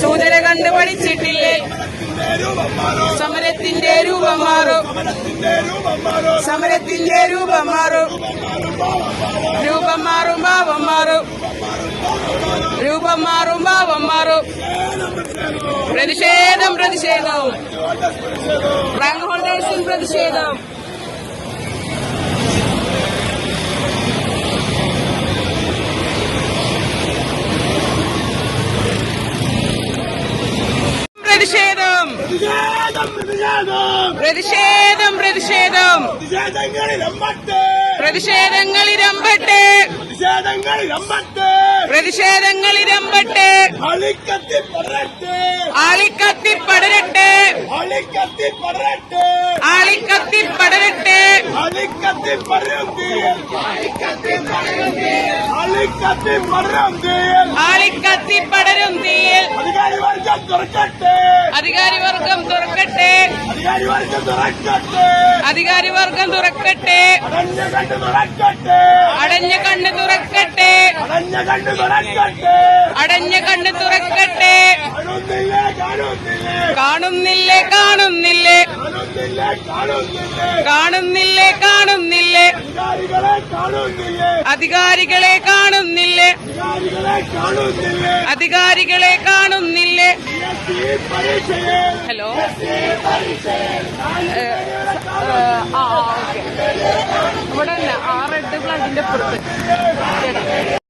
സൂചന കണ്ടു പഠിച്ചിട്ടില്ലേ സമരത്തിന്റെ രൂപം മാറും സമരത്തിന്റെ രൂപം മാറും രൂപം മാറും ഭാവം മാറും രൂപം മാറും ഭാവം മാറും പ്രതിഷേധം പ്രതിഷേധം റാങ്ക് ഹോൾഡേഴ്സിന് പ്രതിഷേധം പ്രതിഷേധം പ്രതിഷേധം പ്രതിഷേധം പ്രതിഷേധങ്ങളിരമ്പട്ടെ പ്രതിഷേധങ്ങളിരമ്പട്ടെ ആളിക്കത്തി പടരട്ടെ ആളിക്കത്തി പടരട്ടെ ആളിക്കത്തി പടരും തീയിൽ അധികാരിവർഗം തുറക്കട്ടെ അധികാരിവർഗം തുറക്കട്ടെ അടഞ്ഞ കണ്ണ് തുറക്കട്ടെ അടഞ്ഞ കണ്ണ് തുറക്കട്ടെ കാണുന്നില്ലേ കാണുന്നില്ലേ കാണുന്നില്ലേ കാണുന്നില്ലേ അധികാരികളെ കാണുന്നില്ലേ അധികാരികളെ കാണുന്നില്ലേ ഹലോ ഓക്കെ ഇവിടെ തന്നെ ആ റെഡ് ഫ്ലാഗിന്റെ പുറത്ത്